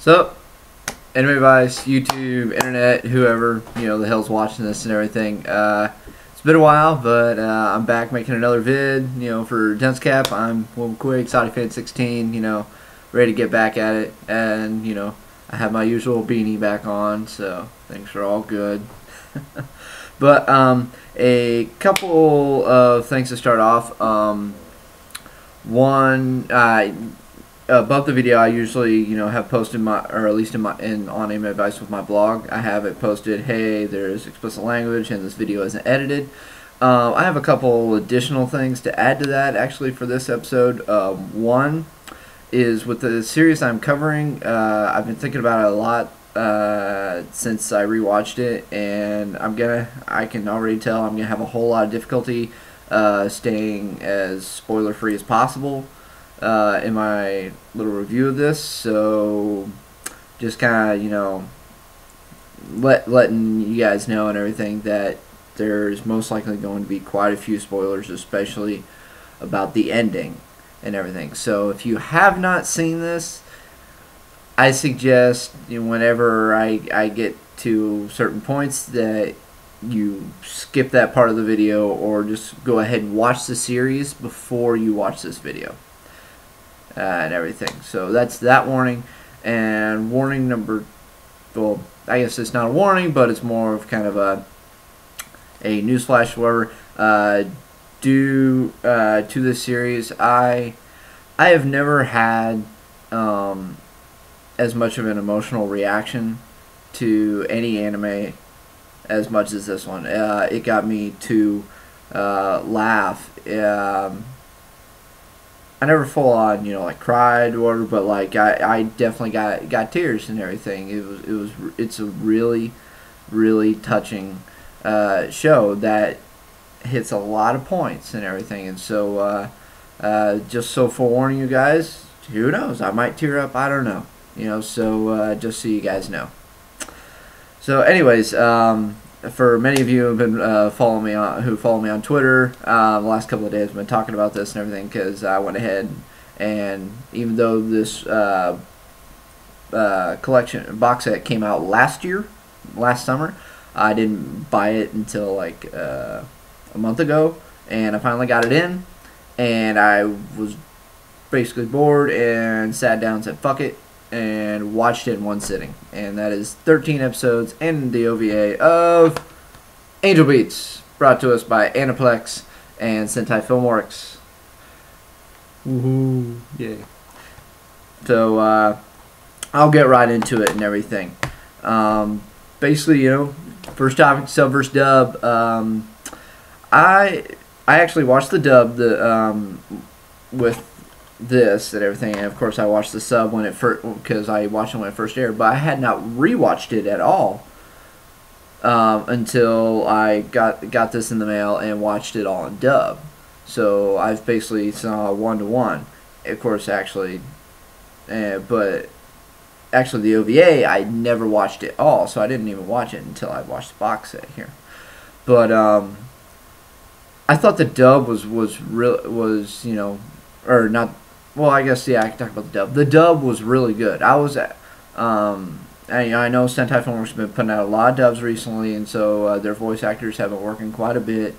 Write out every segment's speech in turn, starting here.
So, anime advice, YouTube, internet, whoever, the hell's watching this and everything. It's been a while, but I'm back making another vid, for Dunce Cap. I'm Will Quick, Fan 16, ready to get back at it. And, I have my usual beanie back on, so things are all good. But, a couple of things to start off. One, above the video, I usually, have posted or at least on Anime Advice with my blog, I have it posted, hey, there's explicit language and this video isn't edited. I have a couple additional things to add to that, actually, for this episode. One is with the series I'm covering, I've been thinking about it a lot since I rewatched it, and I can already tell I'm going to have a whole lot of difficulty staying as spoiler-free as possible in my little review of this, so just kind of, letting you guys know and everything that there's most likely going to be quite a few spoilers, especially about the ending and everything. So if you have not seen this, I suggest whenever I get to certain points that you skip that part of the video or just go ahead and watch the series before you watch this video. And everything. So that's that warning. And warning number, well, I guess it's not a warning, but it's more of kind of a newsflash, whatever. Due to this series, I have never had as much of an emotional reaction to any anime as much as this one. It got me to laugh. I never full on, like cried or whatever, but like I definitely got tears and everything. It's a really, really touching show that hits a lot of points and everything. And so just so forewarning you guys, who knows? I might tear up. I don't know. So just so you guys know. So anyways, for many of you who have been following me on Twitter, the last couple of days I've been talking about this and everything because I went ahead and even though this collection box set came out last summer, I didn't buy it until like a month ago, and I finally got it in, and I was basically bored and sat down and said fuck it, and watched it in one sitting, and that is 13 episodes and the OVA of Angel Beats, brought to us by Aniplex and Sentai Filmworks. Woohoo! Yeah. So I'll get right into it and everything. Basically, first topic, sub versus dub. I actually watched the dub with this and everything, and of course I watched the sub when it first, because I watched it when it first aired, but I had not rewatched it at all until I got this in the mail and watched it all in dub. So I've basically saw 1-to-1. Of course, actually, but actually the OVA I never watched it all, so I didn't even watch it until I watched the box set here. But I thought the dub was or not. Well, I guess, yeah, I can talk about the dub. The dub was really good. I was at, I know Sentai Filmworks have been putting out a lot of dubs recently, and so their voice actors have been working quite a bit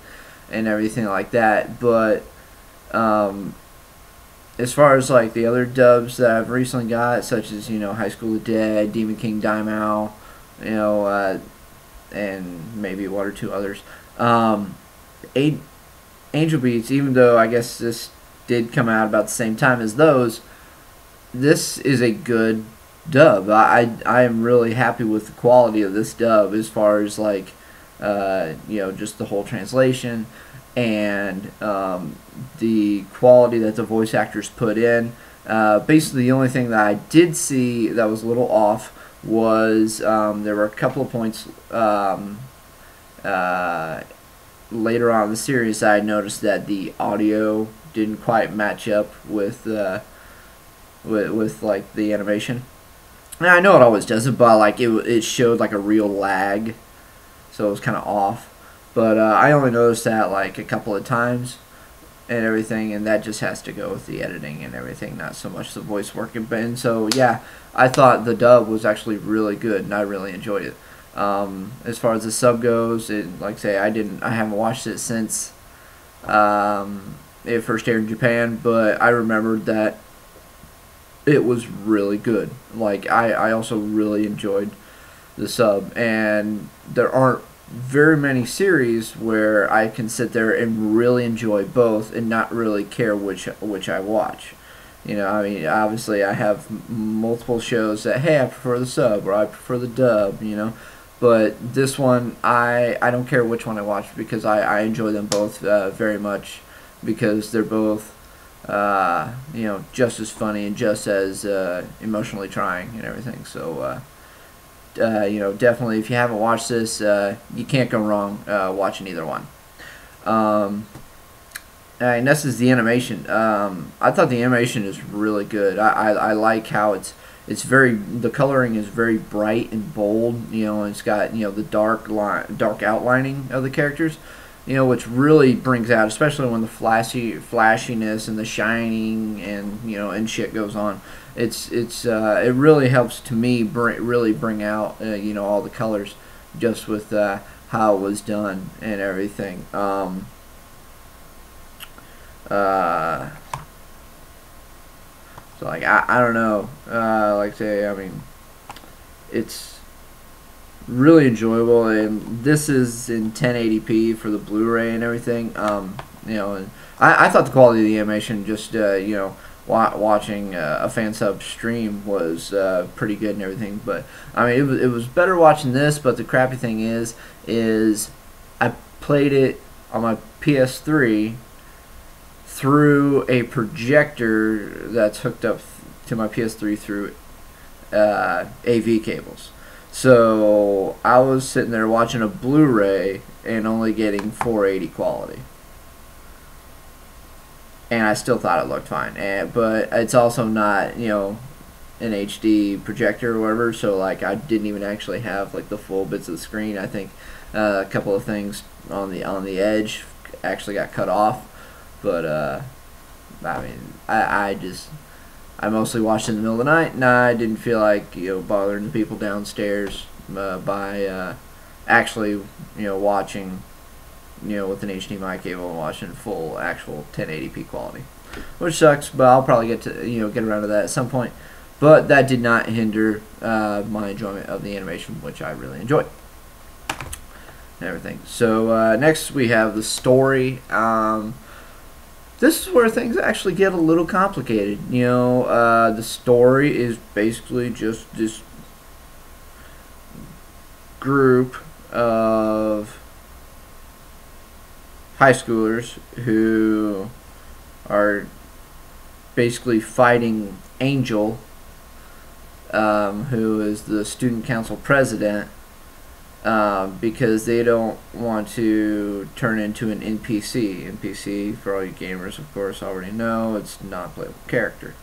and everything like that. But as far as like the other dubs that I've recently got, such as High School of the Dead, Demon King Daimao, and maybe one or two others, Angel Beats, even though I guess this did come out about the same time as those, this is a good dub. I am really happy with the quality of this dub as far as like just the whole translation and the quality that the voice actors put in. Basically the only thing that I did see that was a little off was there were a couple of points later on in the series I noticed that the audio didn't quite match up with like the animation. And I know it always doesn't, but like it showed like a real lag, so it was kind of off. But I only noticed that like a couple of times, and everything, and that just has to go with the editing and everything, not so much the voice work. And so yeah, I thought the dub was actually really good, and I really enjoyed it. As far as the sub goes, like I say, I haven't watched it since it first aired in Japan, but I remembered that it was really good. Like I also really enjoyed the sub, and there aren't very many series where I can sit there and really enjoy both and not really care which I watch. You know, I mean, obviously I have multiple shows that, hey, I prefer the sub or I prefer the dub, you know. But this one, I don't care which one I watch because I enjoy them both very much, because they're both, you know, just as funny and just as emotionally trying and everything. So, you know, definitely if you haven't watched this, you can't go wrong watching either one. And this is the animation. I thought the animation is really good. I like how it's the coloring is very bright and bold. You know, and it's got, you know, the dark outlining of the characters. You know, which really brings out, especially when the flashiness and the shining and, you know, and shit goes on. It really helps to me really bring out you know, all the colors just with how it was done and everything. So like I don't know, like I say, I mean, it's really enjoyable, and this is in 1080p for the Blu-ray and everything. You know, and I thought the quality of the animation, just you know, watching a fan sub stream was pretty good and everything. But I mean, it was better watching this. But the crappy thing is I played it on my PS3 through a projector that's hooked up to my PS3 through AV cables. So I was sitting there watching a Blu-ray and only getting 480 quality, and I still thought it looked fine. But it's also not, you know, an HD projector or whatever, so like I didn't even actually have like the full bits of the screen. I think a couple of things on the edge actually got cut off. But I mean, I mostly watched it in the middle of the night, and I didn't feel like, you know, bothering the people downstairs by actually, you know, watching, you know, with an HDMI cable and watching full actual 1080p quality, which sucks. But I'll probably get around to that at some point. But that did not hinder my enjoyment of the animation, which I really enjoyed and everything. So next we have the story. This is where things actually get a little complicated. You know, the story is basically just this group of high schoolers who are basically fighting Angel, who is the student council president, because they don't want to turn into an NPC. NPC, for all you gamers, of course, already know, it's non-playable character.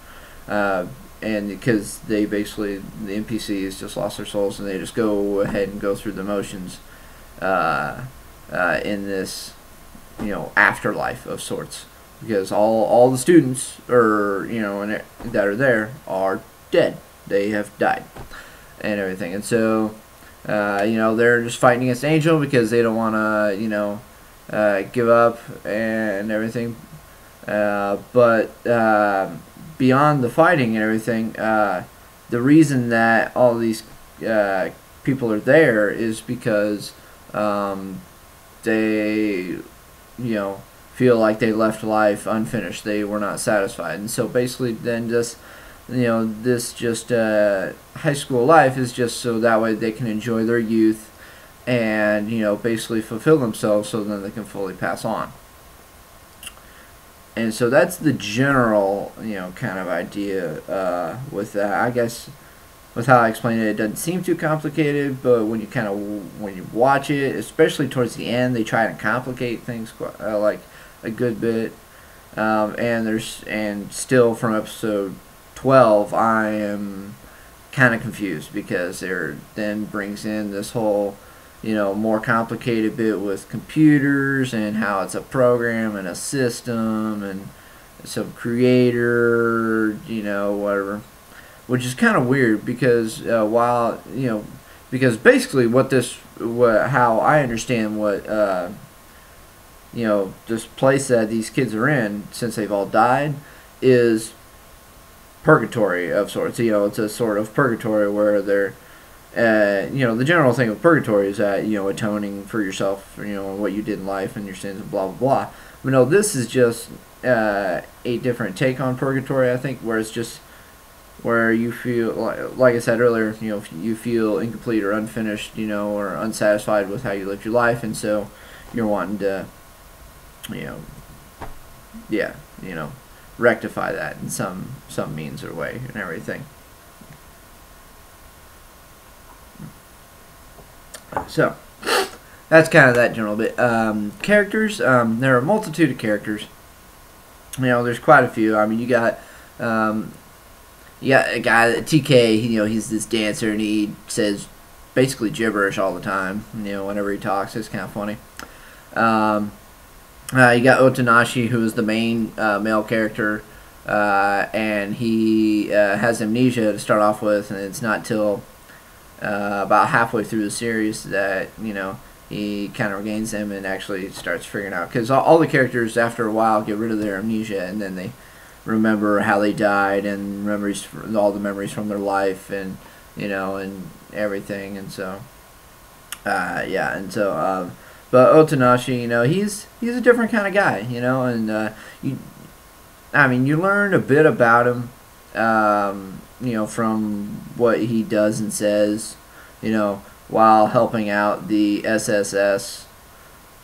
And because they basically, the NPCs just lost their souls, and they just go ahead and go through the motions in this, you know, afterlife of sorts. Because all the students, or, you know, that are there are dead. They have died and everything. And so, you know, they're just fighting against Angel because they don't want to, you know, give up and everything. But beyond the fighting and everything, the reason that all these people are there is because they, you know, feel like they left life unfinished. They were not satisfied. And so basically then just, you know, this just high school life is just so that way they can enjoy their youth and, you know, basically fulfill themselves so then they can fully pass on. And so that's the general, you know, kind of idea with that. I guess with how I explained it, it doesn't seem too complicated, but when you watch it, especially towards the end, they try to complicate things like a good bit. And still from episode 12, I am kind of confused because there then brings in this whole more complicated bit with computers and how it's a program and a system and some creator, whatever, which is kind of weird because because basically how I understand what this place that these kids are in, since they've all died, is purgatory of sorts. It's a sort of purgatory where they're, the general thing of purgatory is that, atoning for yourself, what you did in life and your sins and blah, blah, blah. But no, this is just a different take on purgatory, I think, where it's just where you feel, like I said earlier, you feel incomplete or unfinished, or unsatisfied with how you lived your life, and so you're wanting to, rectify that in some means or way and everything. So that's kind of that general bit. Characters, there are a multitude of characters. There's quite a few. I mean, you got a guy, TK. He's this dancer, and he says basically gibberish all the time. Whenever he talks, it's kind of funny. You got Otonashi, who is the main male character, and he has amnesia to start off with, and it's not till about halfway through the series that he kind of regains them and actually starts figuring out, because all the characters after a while get rid of their amnesia, and then they remember how they died and all the memories from their life, and and everything, and so but Otonashi, he's a different kind of guy, and you learn a bit about him, from what he does and says, while helping out the SSS,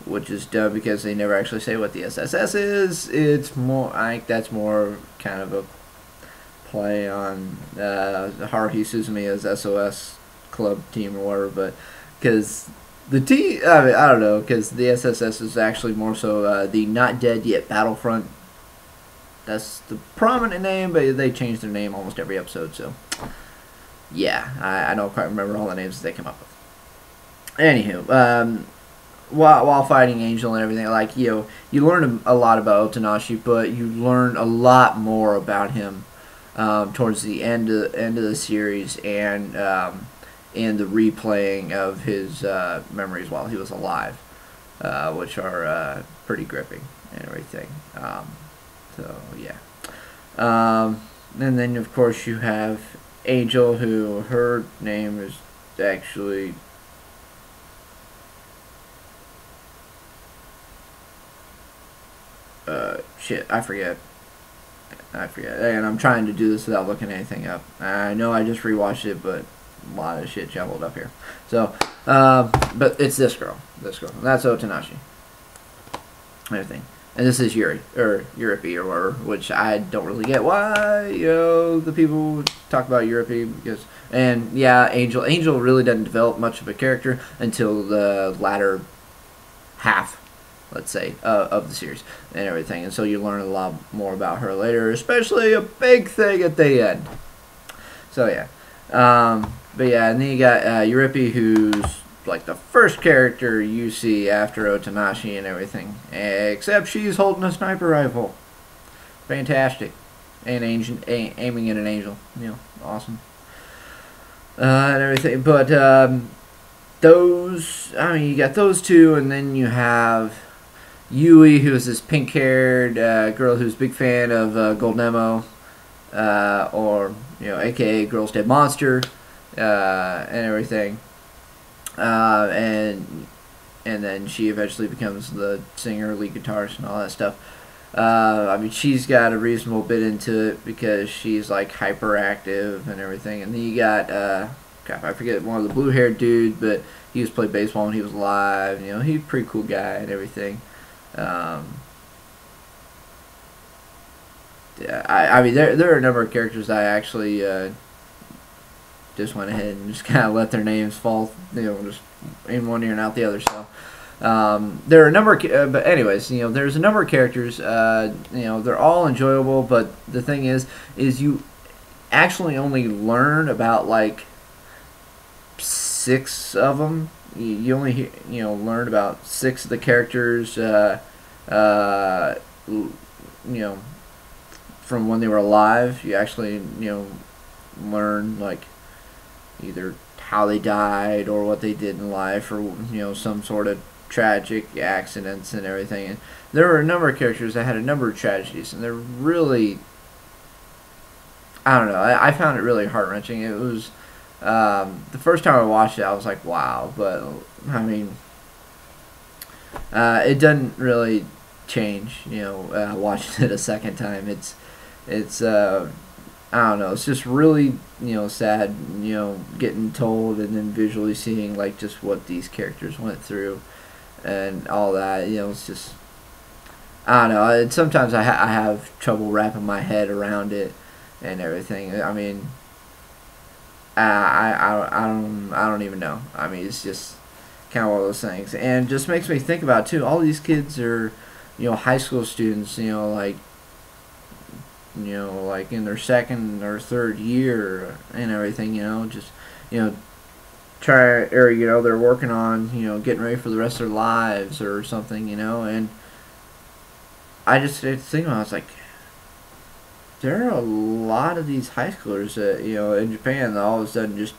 which is dumb because they never actually say what the SSS is. It's more, I think that's more kind of a play on Haruhi Suzumiya's SOS club team or whatever, but because the T, I don't know, because the SSS is actually more so the Not Dead Yet Battlefront. That's the prominent name, but they change their name almost every episode, so yeah, I don't quite remember all the names that they come up with. Anywho, while fighting Angel and everything, like, you learn a lot about Otonashi, but you learn a lot more about him towards the end of the series, and in the replaying of his memories while he was alive, which are pretty gripping and everything. So yeah, and then of course you have Angel, who her name is actually I forget, and I'm trying to do this without looking anything up. I know I just rewatched it, but a lot of shit jumbled up here. So, but it's this girl, and that's Otonashi. Everything. And this is Yuri, or Yuripi, or whatever, which I don't really get why, the people talk about Yuripi, because, and yeah, Angel really doesn't develop much of a character until the latter half, let's say, of the series and everything, and so you learn a lot more about her later, especially a big thing at the end. So yeah, but yeah, and then you got Yuripi, who's like the first character you see after Otonashi and everything, except she's holding a sniper rifle. Fantastic. And aiming at an angel. Awesome. And everything. But you got those two, and then you have Yui, who is this pink-haired girl who's a big fan of GlDeMo, or aka Girl's Dead Monster, and everything. And then she eventually becomes the singer, lead guitarist, and all that stuff. She's got a reasonable bit into it because she's like hyperactive and everything. And then you got crap, I forget, one of the blue-haired dude, but he used to play baseball when he was alive. He's a pretty cool guy and everything. Yeah, there are a number of characters that I actually just went ahead and just kind of let their names fall, just in one ear and out the other. So there are a number of, but anyways, there's a number of characters. They're all enjoyable, but the thing is you actually only learn about like 6 of them, you only learn about 6 of the characters. You know, from when they were alive. You actually learn like either how they died or what they did in life, or some sort of tragic accidents and everything. And there were a number of characters that had a number of tragedies, and they're really, I don't know, I found it really heart-wrenching. It was the first time I watched it, I was like, wow. But I mean, it doesn't really change watching it a second time. It's I don't know, it's just really sad, getting told and then visually seeing like just what these characters went through and all that. It's just, I don't know, sometimes I have trouble wrapping my head around it and everything. I mean, I don't even know. I mean, it's just kind of one of those things, and just makes me think about too. All these kids are, high school students. Like in their second or third year and everything. Just try, or they're working on getting ready for the rest of their lives or something. And I just started thinking about it, I was like, there are a lot of these high schoolers that in Japan that all of a sudden just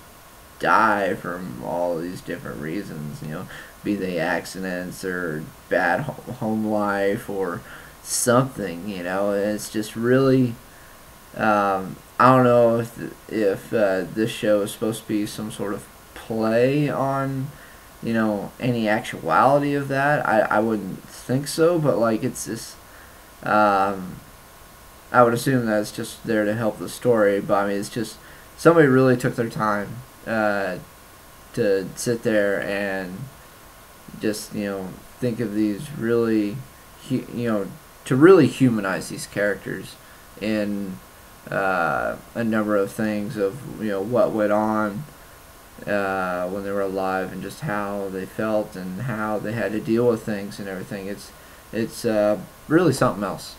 die from all of these different reasons, be they accidents or bad home life or something, it's just really, I don't know if this show is supposed to be some sort of play on, any actuality of that. I wouldn't think so, but like it's just, I would assume that it's just there to help the story, but I mean, it's just somebody really took their time to sit there and just think of these really to really humanize these characters in a number of things of what went on when they were alive and just how they felt and how they had to deal with things and everything. It's really something else.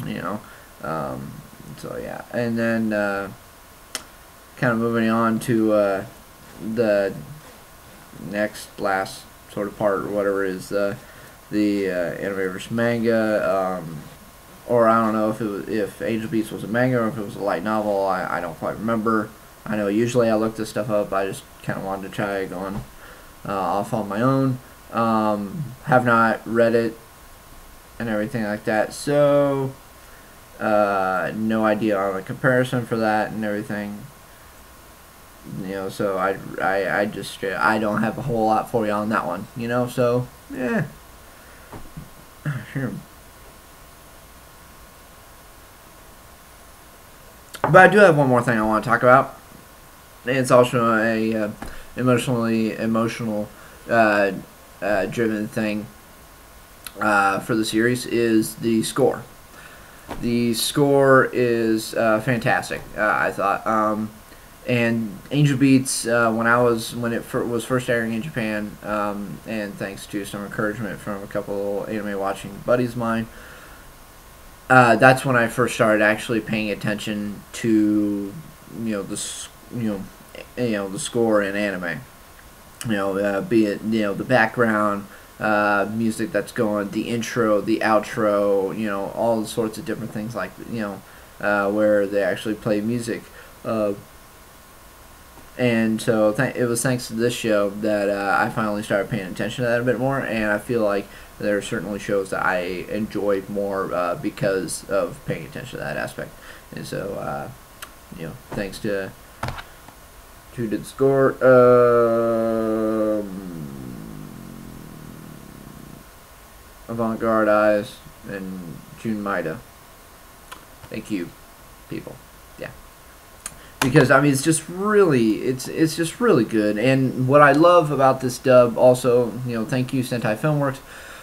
So yeah, and then kind of moving on to the last sort of part or whatever is the anime versus manga, or I don't know if Angel Beats was a manga or if it was a light novel. I don't quite remember. I know usually I look this stuff up. I just kind of wanted to try going off on my own. Have not read it and everything like that, so no idea on the comparison for that and everything. So I just I don't have a whole lot for you on that one. So yeah. Sure. But I do have one more thing I want to talk about. It's also a emotional driven thing for the series, is the score. The score is fantastic, I thought. And Angel Beats, when it was first airing in Japan, and thanks to some encouragement from a couple anime watching buddies of mine, that's when I first started actually paying attention to the score in anime. Be it the background music that's going, the intro, the outro, all sorts of different things like where they actually play music. And so it was thanks to this show that I finally started paying attention to that a bit more, and I feel like there are certainly shows that I enjoyed more because of paying attention to that aspect. And so, thanks to who did the score, Avant-Garde Eyes and Jun Maeda. Thank you, people. Yeah. Because I mean, it's just really good. And what I love about this dub, also, thank you Sentai Filmworks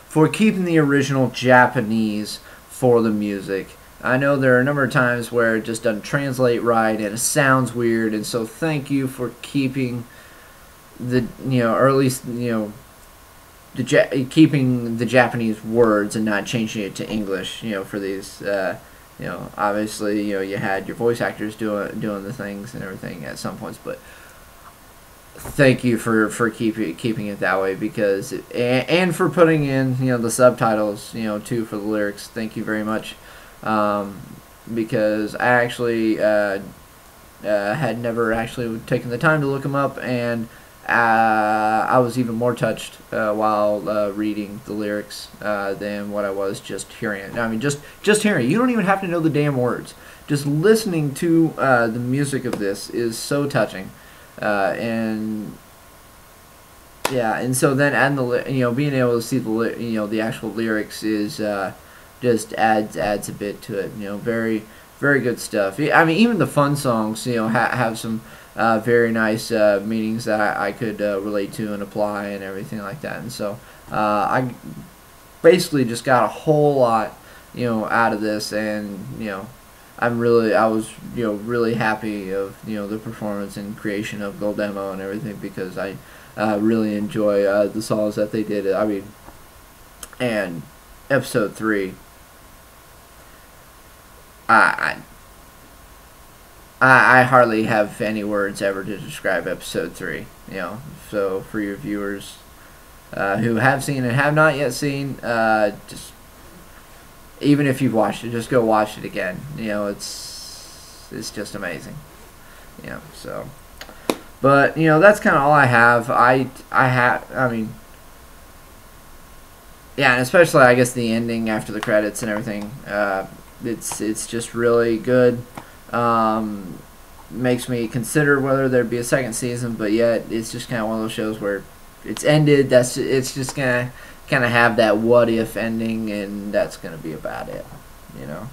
for keeping the original Japanese for the music. I know there are a number of times where it just doesn't translate right and it sounds weird, and so thank you for keeping the or at least keeping the Japanese words and not changing it to English. For these. Obviously, you had your voice actors doing the things and everything at some points, but thank you for keeping it that way, because and for putting in, you know, the subtitles, you know, too, for the lyrics. Thank you very much, because I actually had never actually taken the time to look them up, and I was even more touched while reading the lyrics than what I was just hearing it. I mean, just hearing it. You don't even have to know the damn words. Just listening to the music of this is so touching, and yeah, and so then adding the, you know, being able to see the, you know, the actual lyrics is just adds a bit to it. You know, very good stuff. I mean, even the fun songs, you know, have some very nice meanings that I could relate to and apply and everything like that. And so I basically just got a whole lot, you know, out of this, and you know, I was, you know, really happy of, you know, the performance and creation of GlDeMo and everything, because I really enjoy the songs that they did. I mean, and episode 3. I hardly have any words ever to describe episode 3. You know, so for your viewers who have seen and have not yet seen, just, even if you've watched it, just go watch it again. You know, it's just amazing. You know, so, but you know, that's kind of all I have. I mean, yeah, and especially I guess the ending after the credits and everything. It's just really good. Makes me consider whether there'd be a second season, but yet it's just kind of one of those shows where it's ended. It's just gonna kind of have that what if ending, and that's gonna be about it, you know.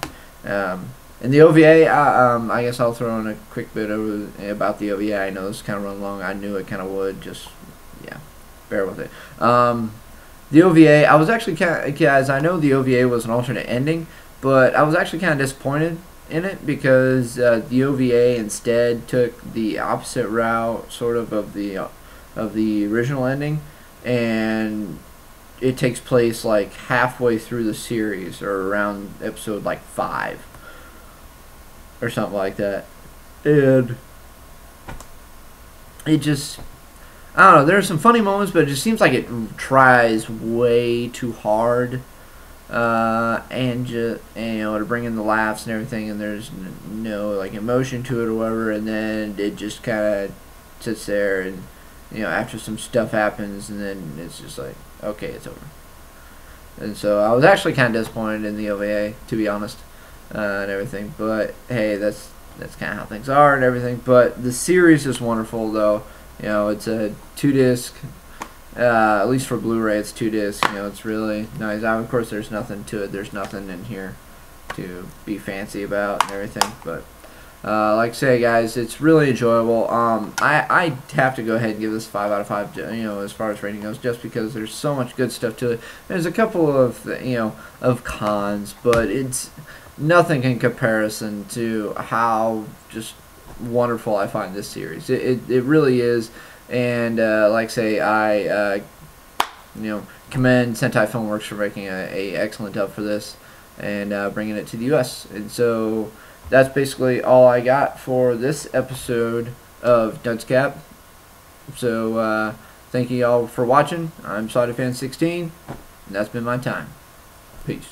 And the OVA, I guess I'll throw in a quick bit about the OVA. I know this kind of run long. I knew it kind of would. Just, yeah, bear with it. The OVA, I was actually kind of, guys, I know the OVA was an alternate ending, but I was actually kind of disappointed in it, because the OVA instead took the opposite route, sort of the original ending, and it takes place like halfway through the series, or around episode like 5 or something like that, and it just, I don't know, there are some funny moments, but it just seems like it tries way too hard. And just, and, you know, to bring in the laughs and everything, and there's no like emotion to it or whatever, and then it just kind of sits there, and you know, after some stuff happens, and then it's just like, okay, it's over. And so I was actually kind of disappointed in the OVA, to be honest, and everything. But hey, that's kind of how things are and everything. But the series is wonderful, though. You know, it's a 2-disc. At least for Blu-ray, it's 2 discs. You know, it's really nice. Of course, there's nothing to it. There's nothing in here to be fancy about and everything. But like I say, guys, it's really enjoyable. I have to go ahead and give this 5 out of 5. You know, as far as rating goes, just because there's so much good stuff to it. There's a couple of, you know, of cons, but it's nothing in comparison to how just wonderful I find this series. It really is. And like I say, I you know, commend Sentai Filmworks for making a excellent dub for this, and bringing it to the U.S. And so that's basically all I got for this episode of Dunce Cap. So thank you all for watching. I'm SaudiFan16, and that's been my time. Peace.